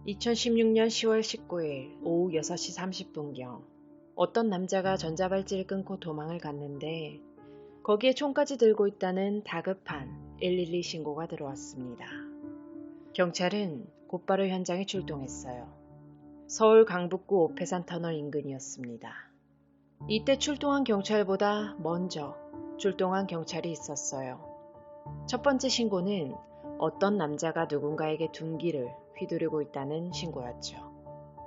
2016년 10월 19일 오후 6시 30분경 어떤 남자가 전자발찌를 끊고 도망을 갔는데 거기에 총까지 들고 있다는 다급한 112 신고가 들어왔습니다. 경찰은 곧바로 현장에 출동했어요. 서울 강북구 오패산 터널 인근이었습니다. 이때 출동한 경찰보다 먼저 출동한 경찰이 있었어요. 첫 번째 신고는 어떤 남자가 누군가에게 둔기를 휘두르고 있다는 신고였죠.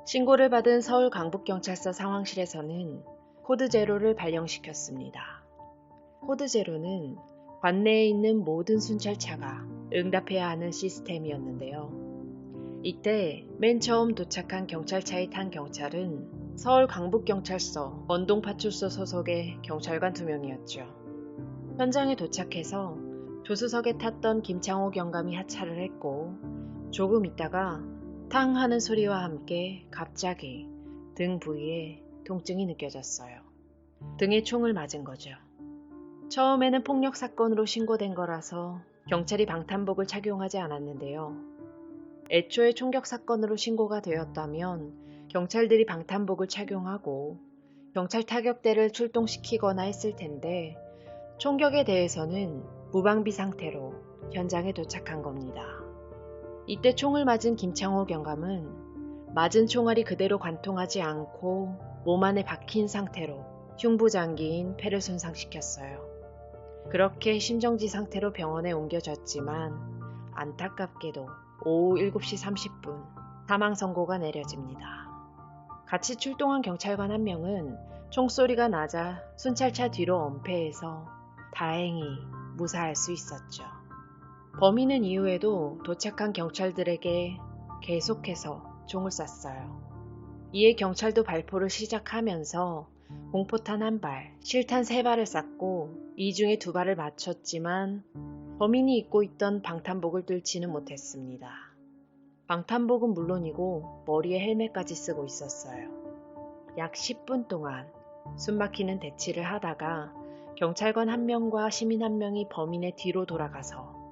신고를 받은 서울 강북경찰서 상황실에서는 코드 제로를 발령시켰습니다. 코드 제로는 관내에 있는 모든 순찰차가 응답해야 하는 시스템이었는데요. 이때 맨 처음 도착한 경찰차에 탄 경찰은 서울 강북경찰서 원동파출소 소속의 경찰관 2명이었죠. 현장에 도착해서 조수석에 탔던 김창호 경감이 하차를 했고 조금 있다가 탕 하는 소리와 함께 갑자기 등 부위에 통증이 느껴졌어요. 등에 총을 맞은 거죠. 처음에는 폭력 사건으로 신고된 거라서 경찰이 방탄복을 착용하지 않았는데요. 애초에 총격 사건으로 신고가 되었다면 경찰들이 방탄복을 착용하고 경찰 타격대를 출동시키거나 했을 텐데 총격에 대해서는 무방비 상태로 현장에 도착한 겁니다. 이때 총을 맞은 김창호 경감은 맞은 총알이 그대로 관통하지 않고 몸 안에 박힌 상태로 흉부장기인 폐를 손상시켰어요. 그렇게 심정지 상태로 병원에 옮겨졌지만 안타깝게도 오후 7시 30분 사망 선고가 내려집니다. 같이 출동한 경찰관 1명은 총소리가 나자 순찰차 뒤로 엄폐해서 다행히 무사할 수 있었죠. 범인은 이후에도 도착한 경찰들에게 계속해서 총을 쐈어요. 이에 경찰도 발포를 시작하면서 공포탄 1발, 실탄 3발을 쐈고 이 중에 2발을 맞췄지만 범인이 입고 있던 방탄복을 뚫지는 못했습니다. 방탄복은 물론이고 머리에 헬멧까지 쓰고 있었어요. 약 10분 동안 숨막히는 대치를 하다가 경찰관 1명과 시민 1명이 범인의 뒤로 돌아가서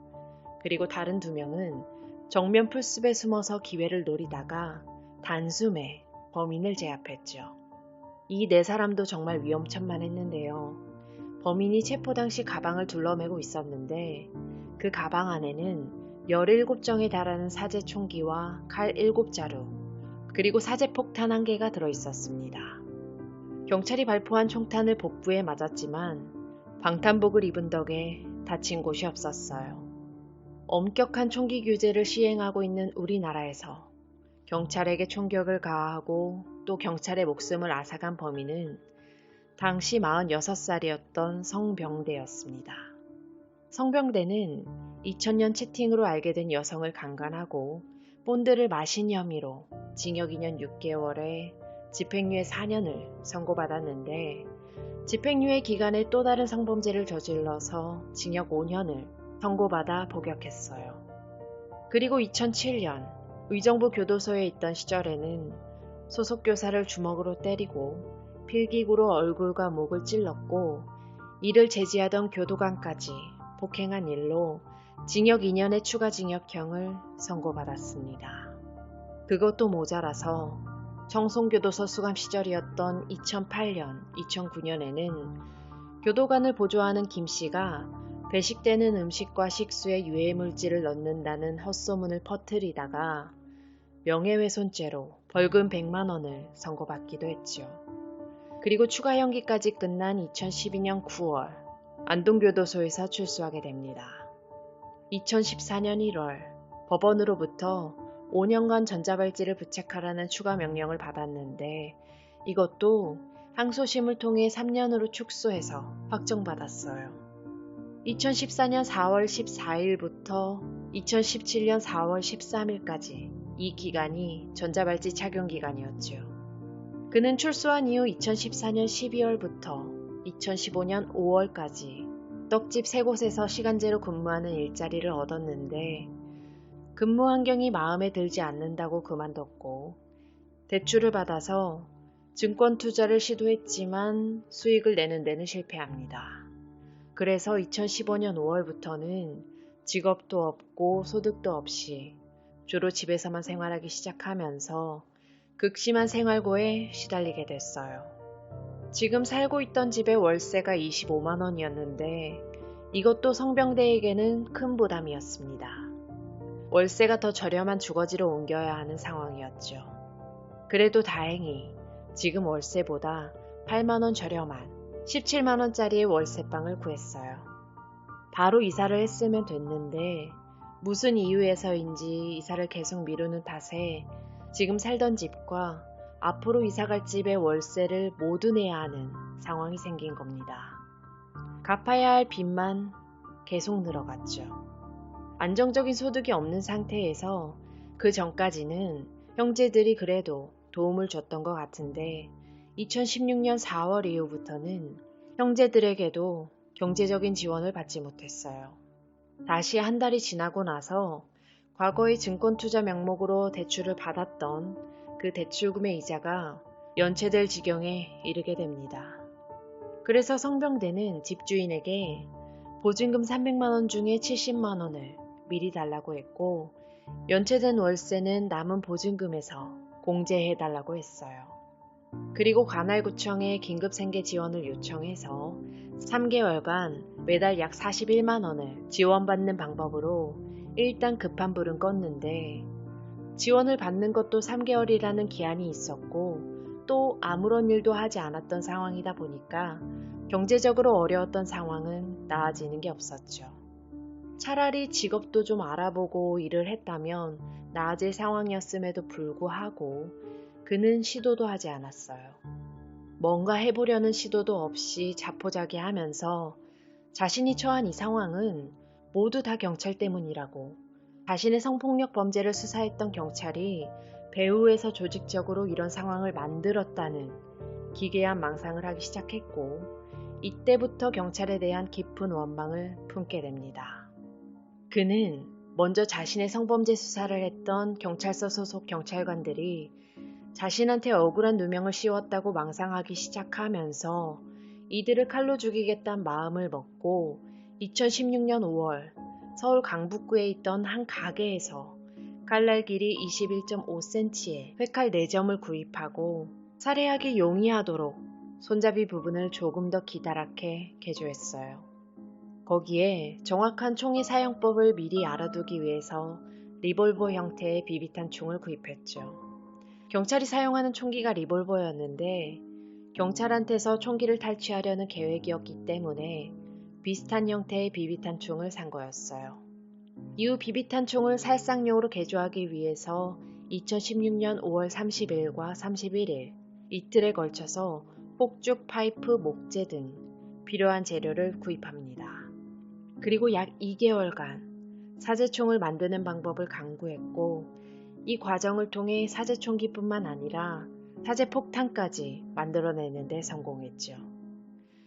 그리고 다른 2명은 정면 풀숲에 숨어서 기회를 노리다가 단숨에 범인을 제압했죠. 이 4사람도 정말 위험천만했는데요. 범인이 체포 당시 가방을 둘러매고 있었는데 그 가방 안에는 17정에 달하는 사제 총기와 칼 7자루 그리고 사제 폭탄 1개가 들어있었습니다. 경찰이 발포한 총탄을 복부에 맞았지만 방탄복을 입은 덕에 다친 곳이 없었어요. 엄격한 총기 규제를 시행하고 있는 우리나라에서 경찰에게 총격을 가하고 또 경찰의 목숨을 앗아간 범인은 당시 46살이었던 성병대였습니다. 성병대는 2000년 채팅으로 알게 된 여성을 강간하고 본드를 마신 혐의로 징역 2년 6개월에 집행유예 4년을 선고받았는데 집행유예 기간에 또 다른 성범죄를 저질러서 징역 5년을 선고받아 복역했어요. 그리고 2007년 의정부 교도소에 있던 시절에는 소속 교사를 주먹으로 때리고 필기구로 얼굴과 목을 찔렀고 이를 제지하던 교도관까지 폭행한 일로 징역 2년의 추가 징역형을 선고받았습니다. 그것도 모자라서 청송교도소 수감 시절이었던 2008년, 2009년에는 교도관을 보조하는 김씨가 배식되는 음식과 식수에 유해물질을 넣는다는 헛소문을 퍼뜨리다가 명예훼손죄로 벌금 100만 원을 선고받기도 했죠. 그리고 추가 형기까지 끝난 2012년 9월 안동교도소에서 출소하게 됩니다. 2014년 1월 법원으로부터 5년간 전자발찌를 부착하라는 추가 명령을 받았는데 이것도 항소심을 통해 3년으로 축소해서 확정받았어요. 2014년 4월 14일부터 2017년 4월 13일까지 이 기간이 전자발찌 착용 기간이었죠. 그는 출소한 이후 2014년 12월부터 2015년 5월까지 떡집 3곳에서 시간제로 근무하는 일자리를 얻었는데 근무 환경이 마음에 들지 않는다고 그만뒀고 대출을 받아서 증권 투자를 시도했지만 수익을 내는 데는 실패합니다. 그래서 2015년 5월부터는 직업도 없고 소득도 없이 주로 집에서만 생활하기 시작하면서 극심한 생활고에 시달리게 됐어요. 지금 살고 있던 집의 월세가 25만 원이었는데 이것도 성병대에게는 큰 부담이었습니다. 월세가 더 저렴한 주거지로 옮겨야 하는 상황이었죠. 그래도 다행히 지금 월세보다 8만 원 저렴한 17만 원짜리의 월세방을 구했어요. 바로 이사를 했으면 됐는데 무슨 이유에서인지 이사를 계속 미루는 탓에 지금 살던 집과 앞으로 이사갈 집의 월세를 모두 내야 하는 상황이 생긴 겁니다. 갚아야 할 빚만 계속 늘어갔죠. 안정적인 소득이 없는 상태에서 그 전까지는 형제들이 그래도 도움을 줬던 것 같은데 2016년 4월 이후부터는 형제들에게도 경제적인 지원을 받지 못했어요. 다시 한 달이 지나고 나서 과거의 증권투자 명목으로 대출을 받았던 그 대출금의 이자가 연체될 지경에 이르게 됩니다. 그래서 성병대는 집주인에게 보증금 300만 원 중에 70만 원을 미리 달라고 했고 연체된 월세는 남은 보증금에서 공제해달라고 했어요. 그리고 관할구청에 긴급생계 지원을 요청해서 3개월간 매달 약 41만 원을 지원받는 방법으로 일단 급한 불은 껐는데 지원을 받는 것도 3개월이라는 기한이 있었고 또 아무런 일도 하지 않았던 상황이다 보니까 경제적으로 어려웠던 상황은 나아지는 게 없었죠. 차라리 직업도 좀 알아보고 일을 했다면 나아질 상황이었음에도 불구하고 그는 시도도 하지 않았어요. 뭔가 해보려는 시도도 없이 자포자기하면서 자신이 처한 이 상황은 모두 다 경찰 때문이라고 자신의 성폭력 범죄를 수사했던 경찰이 배후에서 조직적으로 이런 상황을 만들었다는 기괴한 망상을 하기 시작했고 이때부터 경찰에 대한 깊은 원망을 품게 됩니다. 그는 먼저 자신의 성범죄 수사를 했던 경찰서 소속 경찰관들이 자신한테 억울한 누명을 씌웠다고 망상하기 시작하면서 이들을 칼로 죽이겠다는 마음을 먹고 2016년 5월 서울 강북구에 있던 한 가게에서 칼날 길이 21.5cm의 회칼 4점을 구입하고 살해하기 용이하도록 손잡이 부분을 조금 더 기다랗게 개조했어요. 거기에 정확한 총의 사용법을 미리 알아두기 위해서 리볼버 형태의 비비탄 총을 구입했죠. 경찰이 사용하는 총기가 리볼버였는데 경찰한테서 총기를 탈취하려는 계획이었기 때문에 비슷한 형태의 비비탄 총을 산 거였어요. 이후 비비탄 총을 살상용으로 개조하기 위해서 2016년 5월 30일과 31일 이틀에 걸쳐서 폭죽, 파이프, 목재 등 필요한 재료를 구입합니다. 그리고 약 2개월간 사제총을 만드는 방법을 강구했고 이 과정을 통해 사제총기뿐만 아니라 사제폭탄까지 만들어내는 데 성공했죠.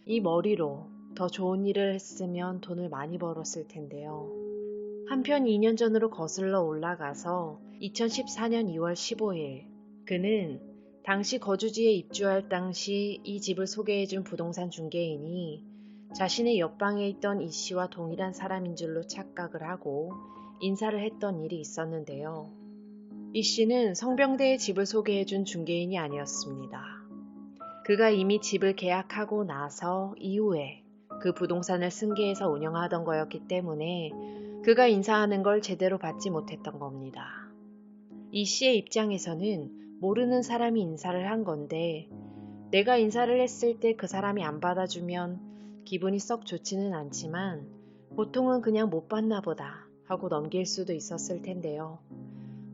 이 머리로 더 좋은 일을 했으면 돈을 많이 벌었을 텐데요. 한편 2년 전으로 거슬러 올라가서 2014년 2월 15일 그는 당시 거주지에 입주할 당시 이 집을 소개해준 부동산 중개인이 자신의 옆방에 있던 이 씨와 동일한 사람인 줄로 착각을 하고 인사를 했던 일이 있었는데요. 이 씨는 성병대의 집을 소개해준 중개인이 아니었습니다. 그가 이미 집을 계약하고 나서 이후에 그 부동산을 승계해서 운영하던 거였기 때문에 그가 인사하는 걸 제대로 받지 못했던 겁니다. 이 씨의 입장에서는 모르는 사람이 인사를 한 건데 내가 인사를 했을 때 그 사람이 안 받아주면 기분이 썩 좋지는 않지만 보통은 그냥 못 받나 보다 하고 넘길 수도 있었을 텐데요.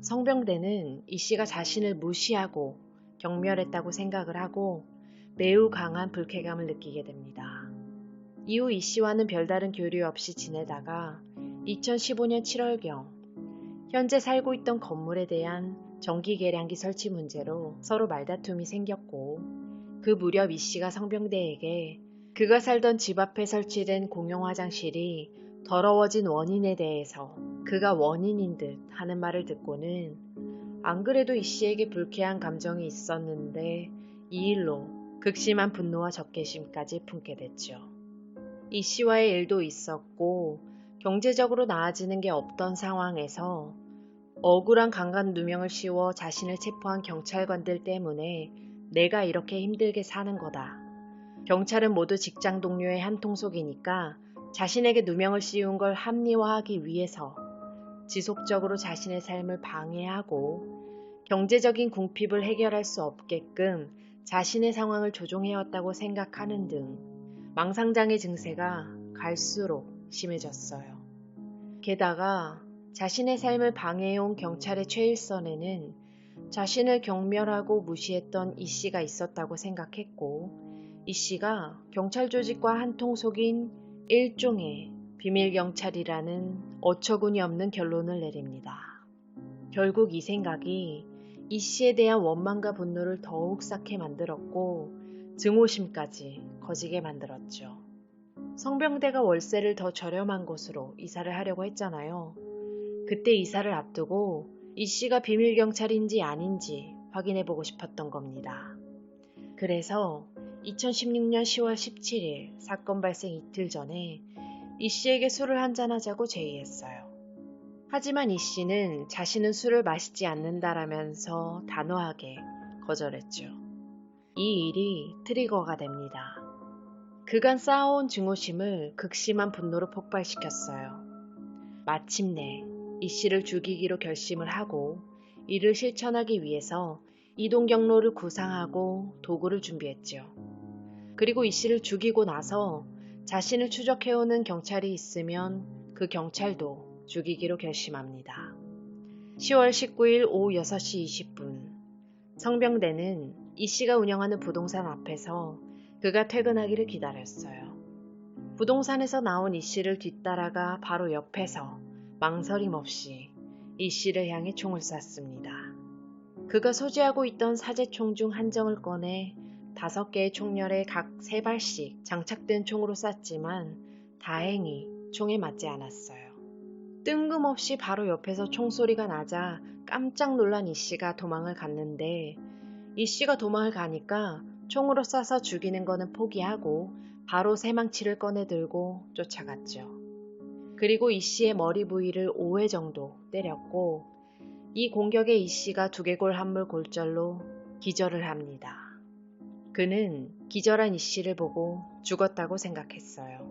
성병대는 이 씨가 자신을 무시하고 경멸했다고 생각을 하고 매우 강한 불쾌감을 느끼게 됩니다. 이후 이 씨와는 별다른 교류 없이 지내다가 2015년 7월경 현재 살고 있던 건물에 대한 전기 계량기 설치 문제로 서로 말다툼이 생겼고 그 무렵 이 씨가 성병대에게 그가 살던 집 앞에 설치된 공용 화장실이 더러워진 원인에 대해서 그가 원인인 듯 하는 말을 듣고는 안 그래도 이 씨에게 불쾌한 감정이 있었는데 이 일로 극심한 분노와 적개심까지 품게 됐죠. 이 씨와의 일도 있었고 경제적으로 나아지는 게 없던 상황에서 억울한 강간 누명을 씌워 자신을 체포한 경찰관들 때문에 내가 이렇게 힘들게 사는 거다. 경찰은 모두 직장 동료의 한 통속이니까 자신에게 누명을 씌운 걸 합리화하기 위해서 지속적으로 자신의 삶을 방해하고 경제적인 궁핍을 해결할 수 없게끔 자신의 상황을 조종해왔다고 생각하는 등 망상장애 증세가 갈수록 심해졌어요. 게다가 자신의 삶을 방해해온 경찰의 최일선에는 자신을 경멸하고 무시했던 이 씨가 있었다고 생각했고, 이 씨가 경찰 조직과 한통속인 일종의 비밀경찰이라는 어처구니 없는 결론을 내립니다. 결국 이 생각이 이 씨에 대한 원망과 분노를 더욱 쌓게 만들었고 증오심까지 커지게 만들었죠. 성병대가 월세를 더 저렴한 곳으로 이사를 하려고 했잖아요. 그때 이사를 앞두고 이 씨가 비밀경찰인지 아닌지 확인해보고 싶었던 겁니다. 그래서 2016년 10월 17일 사건 발생 이틀 전에 이 씨에게 술을 한잔하자고 제의했어요. 하지만 이 씨는 자신은 술을 마시지 않는다라면서 단호하게 거절했죠. 이 일이 트리거가 됩니다. 그간 쌓아온 증오심을 극심한 분노로 폭발시켰어요. 마침내 이 씨를 죽이기로 결심을 하고 이를 실천하기 위해서 이동 경로를 구상하고 도구를 준비했죠. 그리고 이 씨를 죽이고 나서 자신을 추적해오는 경찰이 있으면 그 경찰도 죽이기로 결심합니다. 10월 19일 오후 6시 20분 성병대는 이 씨가 운영하는 부동산 앞에서 그가 퇴근하기를 기다렸어요. 부동산에서 나온 이 씨를 뒤따라가 바로 옆에서 망설임 없이 이 씨를 향해 총을 쐈습니다. 그가 소지하고 있던 사제총 중 한 정을 꺼내 5개의 총열에 각 3발씩 장착된 총으로 쐈지만 다행히 총에 맞지 않았어요. 뜬금없이 바로 옆에서 총소리가 나자 깜짝 놀란 이 씨가 도망을 갔는데 이 씨가 도망을 가니까 총으로 쏴서 죽이는 거는 포기하고 바로 새망치를 꺼내 들고 쫓아갔죠. 그리고 이 씨의 머리 부위를 5회 정도 때렸고 이 공격에 이 씨가 두개골 함몰 골절로 기절을 합니다. 그는 기절한 이 씨를 보고 죽었다고 생각했어요.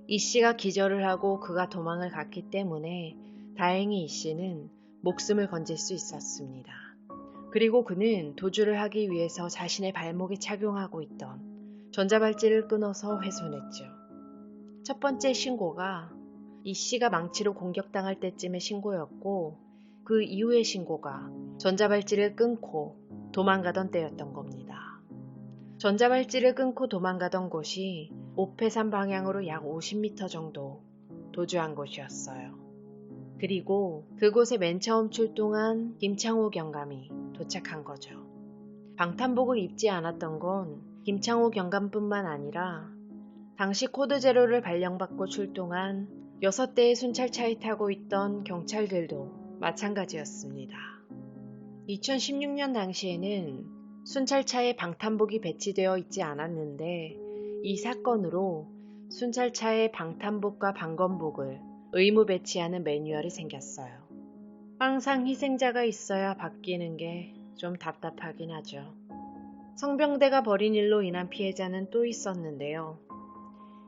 이 씨가 기절을 하고 그가 도망을 갔기 때문에 다행히 이 씨는 목숨을 건질 수 있었습니다. 그리고 그는 도주를 하기 위해서 자신의 발목에 착용하고 있던 전자발찌를 끊어서 훼손했죠. 첫 번째 신고가 이 씨가 망치로 공격당할 때쯤의 신고였고 그 이후의 신고가 전자발찌를 끊고 도망가던 때였던 겁니다. 전자발찌를 끊고 도망가던 곳이 오페산 방향으로 약 50m 정도 도주한 곳이었어요. 그리고 그곳에 맨 처음 출동한 김창호 경감이 도착한 거죠. 방탄복을 입지 않았던 건 김창호 경감뿐만 아니라 당시 코드 제로를 발령받고 출동한 6대의 순찰차에 타고 있던 경찰들도 마찬가지였습니다. 2016년 당시에는 순찰차에 방탄복이 배치되어 있지 않았는데 이 사건으로 순찰차에 방탄복과 방검복을 의무 배치하는 매뉴얼이 생겼어요. 항상 희생자가 있어야 바뀌는 게 좀 답답하긴 하죠. 성병대가 벌인 일로 인한 피해자는 또 있었는데요.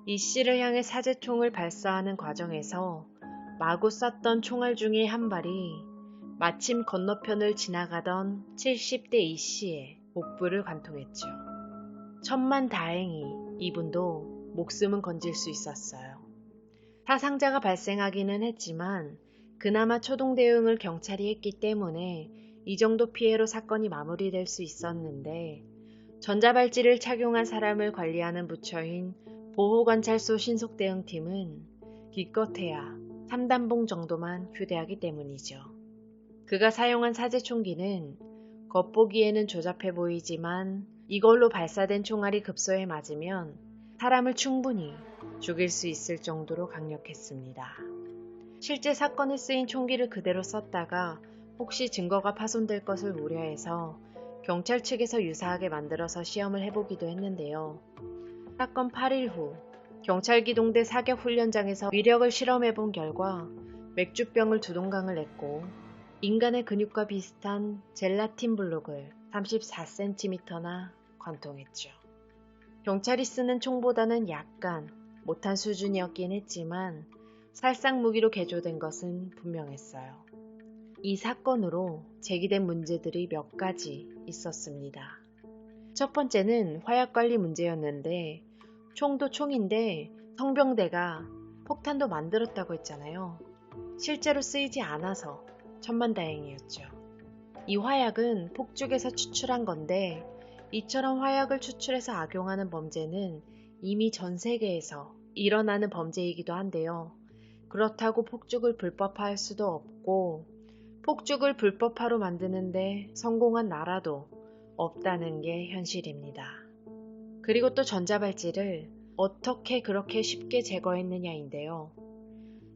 이 씨를 향해 사제총을 발사하는 과정에서 마구 쐈던 총알 중에 한 발이 마침 건너편을 지나가던 70대 이 씨의 복부를 관통했죠. 천만다행히 이분도 목숨은 건질 수 있었어요. 사상자가 발생하기는 했지만 그나마 초동 대응을 경찰이 했기 때문에 이 정도 피해로 사건이 마무리될 수 있었는데 전자발찌를 착용한 사람을 관리하는 부처인 보호관찰소 신속대응팀은 기껏해야 3단봉 정도만 휴대하기 때문이죠. 그가 사용한 사제총기는 겉보기에는 조잡해 보이지만 이걸로 발사된 총알이 급소에 맞으면 사람을 충분히 죽일 수 있을 정도로 강력했습니다. 실제 사건에 쓰인 총기를 그대로 썼다가 혹시 증거가 파손될 것을 우려해서 경찰 측에서 유사하게 만들어서 시험을 해보기도 했는데요. 사건 8일 후 경찰기동대 사격훈련장에서 위력을 실험해본 결과 맥주병을 2동강을 냈고 인간의 근육과 비슷한 젤라틴 블록을 34cm나 관통했죠. 경찰이 쓰는 총보다는 약간 못한 수준이었긴 했지만 살상 무기로 개조된 것은 분명했어요. 이 사건으로 제기된 문제들이 몇 가지 있었습니다. 첫 번째는 화약관리 문제였는데 총도 총인데 성병대가 폭탄도 만들었다고 했잖아요. 실제로 쓰이지 않아서 천만다행이었죠. 이 화약은 폭죽에서 추출한 건데 이처럼 화약을 추출해서 악용하는 범죄는 이미 전 세계에서 일어나는 범죄이기도 한데요. 그렇다고 폭죽을 불법화할 수도 없고 폭죽을 불법화로 만드는데 성공한 나라도 없다는 게 현실입니다. 그리고 또 전자발찌를 어떻게 그렇게 쉽게 제거했느냐인데요.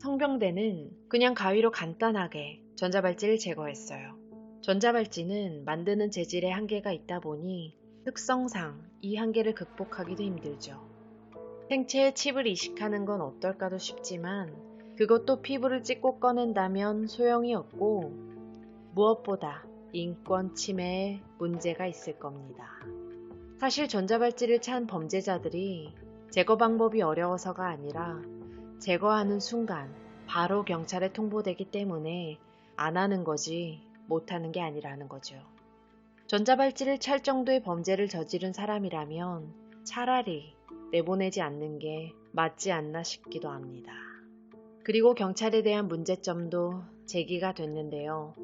성병대는 그냥 가위로 간단하게 전자발찌를 제거했어요. 전자발찌는 만드는 재질에 한계가 있다 보니 특성상 이 한계를 극복하기도 힘들죠. 생체에 칩을 이식하는 건 어떨까도 싶지만 그것도 피부를 찍고 꺼낸다면 소용이 없고 무엇보다 인권 침해에 문제가 있을 겁니다. 사실 전자발찌를 찬 범죄자들이 제거 방법이 어려워서가 아니라 제거하는 순간 바로 경찰에 통보되기 때문에 안 하는 거지 못하는 게 아니라는 거죠. 전자발찌를 찰 정도의 범죄를 저지른 사람이라면 차라리 내보내지 않는 게 맞지 않나 싶기도 합니다. 그리고 경찰에 대한 문제점도 제기가 됐는데요.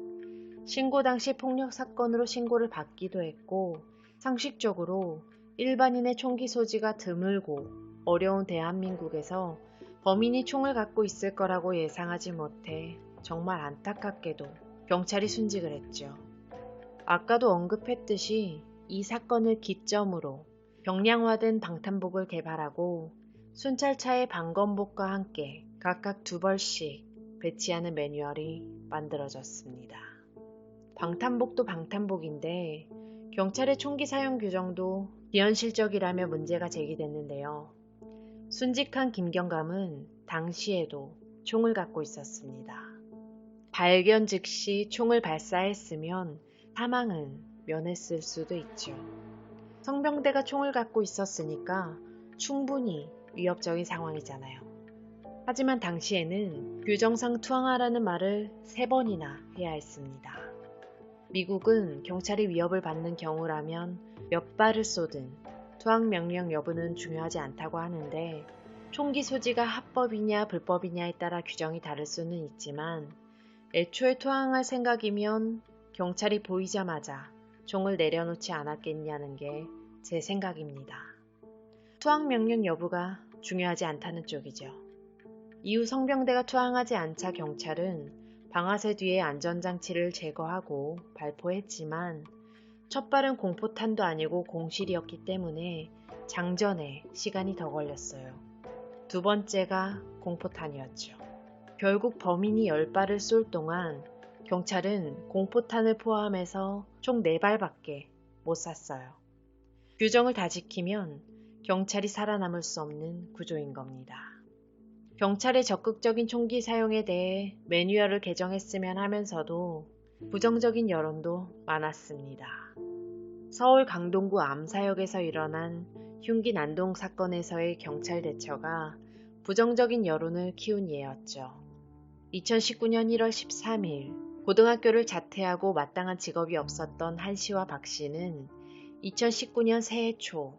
신고 당시 폭력 사건으로 신고를 받기도 했고 상식적으로 일반인의 총기 소지가 드물고 어려운 대한민국에서 범인이 총을 갖고 있을 거라고 예상하지 못해 정말 안타깝게도 경찰이 순직을 했죠. 아까도 언급했듯이 이 사건을 기점으로 경량화된 방탄복을 개발하고 순찰차의 방검복과 함께 각각 2벌씩 배치하는 매뉴얼이 만들어졌습니다. 방탄복도 방탄복인데 경찰의 총기 사용 규정도 비현실적이라며 문제가 제기됐는데요. 순직한 김경감은 당시에도 총을 갖고 있었습니다. 발견 즉시 총을 발사했으면 사망은 면했을 수도 있죠. 성병대가 총을 갖고 있었으니까 충분히 위협적인 상황이잖아요. 하지만 당시에는 규정상 투항하라는 말을 3번이나 해야 했습니다. 미국은 경찰이 위협을 받는 경우라면 몇 발을 쏘든 투항 명령 여부는 중요하지 않다고 하는데 총기 소지가 합법이냐 불법이냐에 따라 규정이 다를 수는 있지만 애초에 투항할 생각이면 경찰이 보이자마자 총을 내려놓지 않았겠냐는 게 제 생각입니다. 투항 명령 여부가 중요하지 않다는 쪽이죠. 이후 성병대가 투항하지 않자 경찰은 방아쇠 뒤에 안전장치를 제거하고 발포했지만 첫 발은 공포탄도 아니고 공실이었기 때문에 장전에 시간이 더 걸렸어요. 2번째가 공포탄이었죠. 결국 범인이 10발을 쏠 동안 경찰은 공포탄을 포함해서 총 4발밖에 못 쐈어요. 규정을 다 지키면 경찰이 살아남을 수 없는 구조인 겁니다. 경찰의 적극적인 총기 사용에 대해 매뉴얼을 개정했으면 하면서도 부정적인 여론도 많았습니다. 서울 강동구 암사역에서 일어난 흉기 난동 사건에서의 경찰 대처가 부정적인 여론을 키운 예였죠. 2019년 1월 13일 고등학교를 자퇴하고 마땅한 직업이 없었던 한 씨와 박 씨는 2019년 새해 초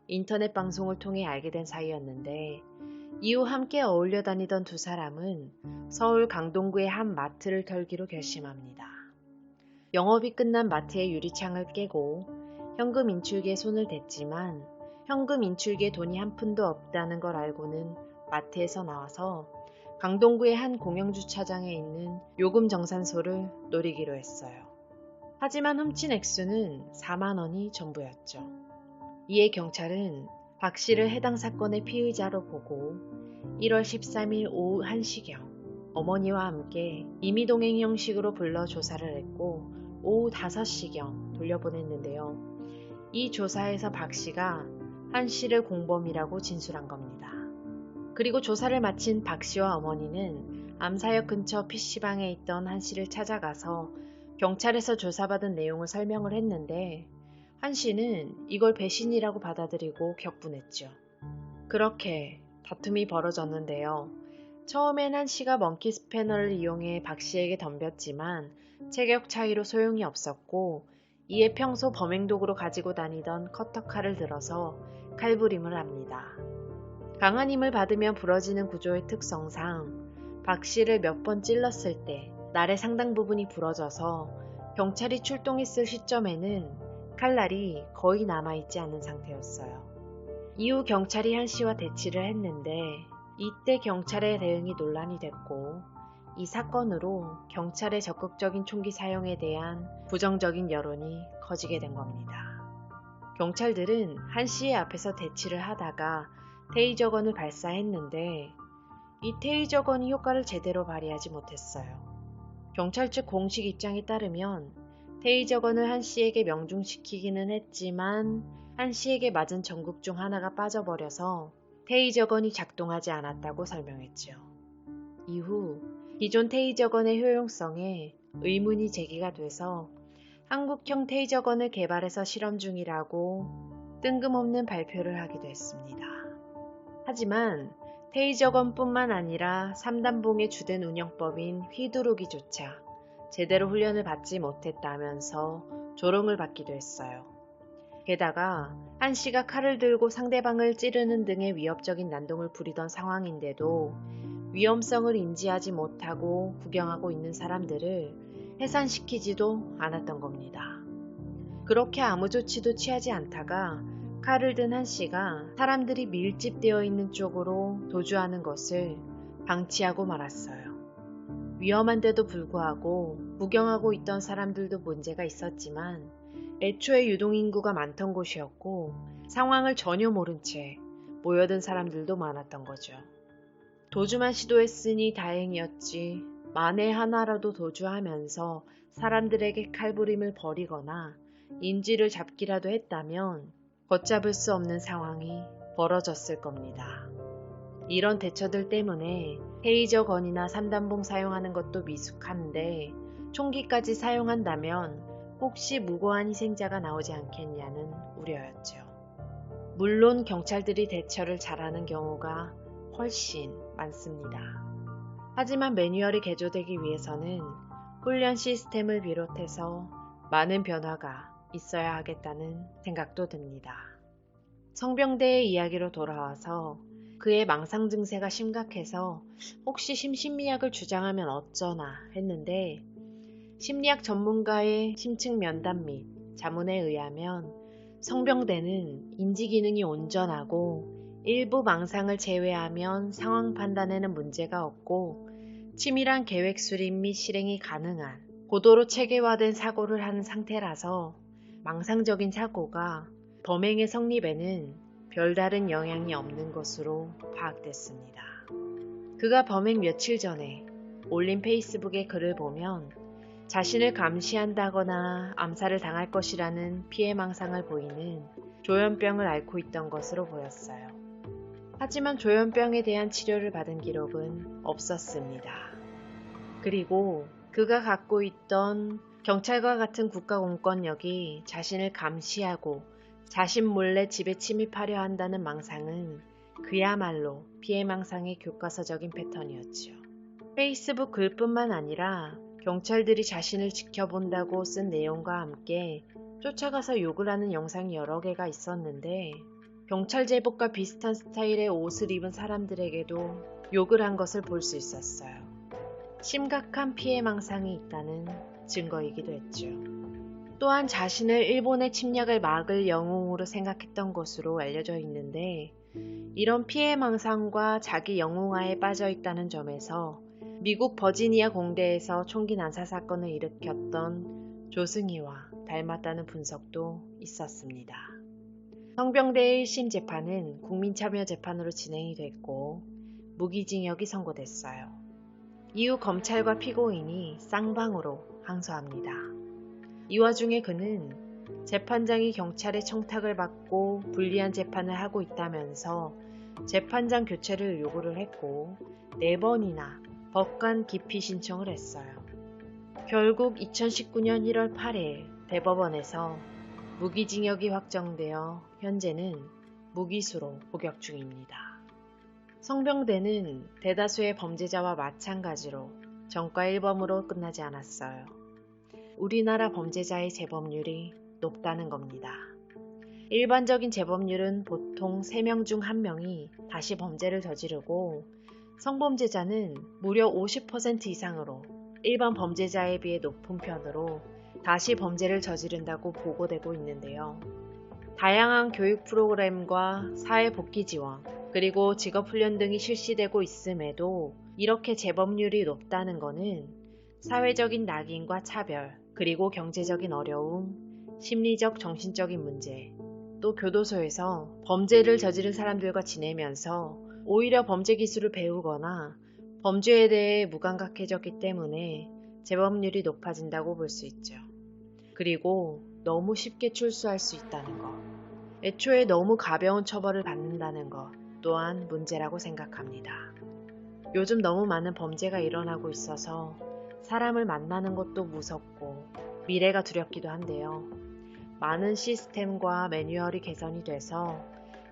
인터넷 방송을 통해 알게 된 사이였는데 이후 함께 어울려 다니던 2사람은 서울 강동구의 한 마트를 털기로 결심합니다. 영업이 끝난 마트의 유리창을 깨고 현금 인출기에 손을 댔지만 현금 인출기에 돈이 한 푼도 없다는 걸 알고는 마트에서 나와서 강동구의 한 공영주차장에 있는 요금 정산소를 노리기로 했어요. 하지만 훔친 액수는 4만 원이 전부였죠. 이에 경찰은 박 씨를 해당 사건의 피의자로 보고 1월 13일 오후 1시경 어머니와 함께 임의동행 형식으로 불러 조사를 했고 오후 5시경 돌려보냈는데요. 이 조사에서 박 씨가 한 씨를 공범이라고 진술한 겁니다. 그리고 조사를 마친 박 씨와 어머니는 암사역 근처 PC방에 있던 한 씨를 찾아가서 경찰에서 조사받은 내용을 설명을 했는데 한 씨는 이걸 배신이라고 받아들이고 격분했죠. 그렇게 다툼이 벌어졌는데요. 처음엔 한 씨가 먼키 스패너를 이용해 박 씨에게 덤볐지만 체격 차이로 소용이 없었고 이에 평소 범행 도구로 가지고 다니던 커터칼을 들어서 칼부림을 합니다. 강한 힘을 받으면 부러지는 구조의 특성상 박 씨를 몇 번 찔렀을 때 날의 상당 부분이 부러져서 경찰이 출동했을 시점에는 칼날이 거의 남아있지 않은 상태였어요. 이후 경찰이 한 씨와 대치를 했는데 이때 경찰의 대응이 논란이 됐고 이 사건으로 경찰의 적극적인 총기 사용에 대한 부정적인 여론이 커지게 된 겁니다. 경찰들은 한 씨의 앞에서 대치를 하다가 테이저건을 발사했는데 이 테이저건이 효과를 제대로 발휘하지 못했어요. 경찰 측 공식 입장에 따르면 테이저건을 한 씨에게 명중시키기는 했지만 한 씨에게 맞은 전극 중 하나가 빠져버려서 테이저건이 작동하지 않았다고 설명했죠. 이후 기존 테이저건의 효용성에 의문이 제기가 돼서 한국형 테이저건을 개발해서 실험 중이라고 뜬금없는 발표를 하기도 했습니다. 하지만 테이저건뿐만 아니라 3단봉의 주된 운영법인 휘두르기조차 제대로 훈련을 받지 못했다면서 조롱을 받기도 했어요. 게다가 한 씨가 칼을 들고 상대방을 찌르는 등의 위협적인 난동을 부리던 상황인데도 위험성을 인지하지 못하고 구경하고 있는 사람들을 해산시키지도 않았던 겁니다. 그렇게 아무 조치도 취하지 않다가 칼을 든 한 씨가 사람들이 밀집되어 있는 쪽으로 도주하는 것을 방치하고 말았어요. 위험한데도 불구하고 구경하고 있던 사람들도 문제가 있었지만 애초에 유동인구가 많던 곳이었고 상황을 전혀 모른 채 모여든 사람들도 많았던 거죠. 도주만 시도했으니 다행이었지 만에 하나라도 도주하면서 사람들에게 칼부림을 벌이거나 인지를 잡기라도 했다면 걷잡을 수 없는 상황이 벌어졌을 겁니다. 이런 대처들 때문에 테이저건이나 3단봉 사용하는 것도 미숙한데 총기까지 사용한다면 혹시 무고한 희생자가 나오지 않겠냐는 우려였죠. 물론 경찰들이 대처를 잘하는 경우가 훨씬 많습니다. 하지만 매뉴얼이 개조되기 위해서는 훈련 시스템을 비롯해서 많은 변화가 있어야 하겠다는 생각도 듭니다. 성병대의 이야기로 돌아와서 그의 망상 증세가 심각해서 혹시 심신미약을 주장하면 어쩌나 했는데 심리학 전문가의 심층 면담 및 자문에 의하면 성병대는 인지기능이 온전하고 일부 망상을 제외하면 상황 판단에는 문제가 없고 치밀한 계획 수립 및 실행이 가능한 고도로 체계화된 사고를 하는 상태라서 망상적인 사고가 범행의 성립에는 별다른 영향이 없는 것으로 파악됐습니다. 그가 범행 며칠 전에 올린 페이스북의 글을 보면 자신을 감시한다거나 암살을 당할 것이라는 피해망상을 보이는 조현병을 앓고 있던 것으로 보였어요. 하지만 조현병에 대한 치료를 받은 기록은 없었습니다. 그리고 그가 갖고 있던 경찰과 같은 국가공권력이 자신을 감시하고 자신 몰래 집에 침입하려 한다는 망상은 그야말로 피해망상의 교과서적인 패턴이었죠. 페이스북 글뿐만 아니라 경찰들이 자신을 지켜본다고 쓴 내용과 함께 쫓아가서 욕을 하는 영상이 여러 개가 있었는데 경찰 제복과 비슷한 스타일의 옷을 입은 사람들에게도 욕을 한 것을 볼 수 있었어요. 심각한 피해망상이 있다는 증거이기도 했죠. 또한 자신을 일본의 침략을 막을 영웅으로 생각했던 것으로 알려져 있는데 이런 피해망상과 자기 영웅화에 빠져 있다는 점에서 미국 버지니아 공대에서 총기 난사 사건을 일으켰던 조승희와 닮았다는 분석도 있었습니다. 성병대의 1심 재판은 국민참여재판으로 진행이 됐고 무기징역이 선고됐어요. 이후 검찰과 피고인이 쌍방으로 항소합니다. 이 와중에 그는 재판장이 경찰의 청탁을 받고 불리한 재판을 하고 있다면서 재판장 교체를 요구를 했고 4번이나 법관 기피 신청을 했어요. 결국 2019년 1월 8일 대법원에서 무기징역이 확정되어 현재는 무기수로 복역 중입니다. 성병대는 대다수의 범죄자와 마찬가지로 전과 1범으로 끝나지 않았어요. 우리나라 범죄자의 재범률이 높다는 겁니다. 일반적인 재범률은 보통 3명 중 1명이 다시 범죄를 저지르고 성범죄자는 무려 50% 이상으로 일반 범죄자에 비해 높은 편으로 다시 범죄를 저지른다고 보고되고 있는데요. 다양한 교육 프로그램과 사회복귀 지원, 그리고 직업훈련 등이 실시되고 있음에도 이렇게 재범률이 높다는 것은 사회적인 낙인과 차별, 그리고 경제적인 어려움, 심리적, 정신적인 문제, 또 교도소에서 범죄를 저지른 사람들과 지내면서 오히려 범죄 기술을 배우거나 범죄에 대해 무감각해졌기 때문에 재범률이 높아진다고 볼 수 있죠. 그리고 너무 쉽게 출소할 수 있다는 것, 애초에 너무 가벼운 처벌을 받는다는 것 또한 문제라고 생각합니다. 요즘 너무 많은 범죄가 일어나고 있어서 사람을 만나는 것도 무섭고 미래가 두렵기도 한데요. 많은 시스템과 매뉴얼이 개선이 돼서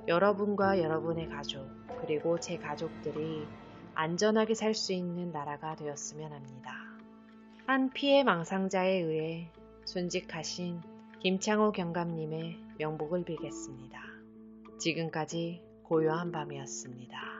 여러분과 여러분의 가족, 그리고 제 가족들이 안전하게 살 수 있는 나라가 되었으면 합니다. 한 피해 망상자에 의해 순직하신 김창호 경감님의 명복을 빌겠습니다. 지금까지 고요한 밤이었습니다.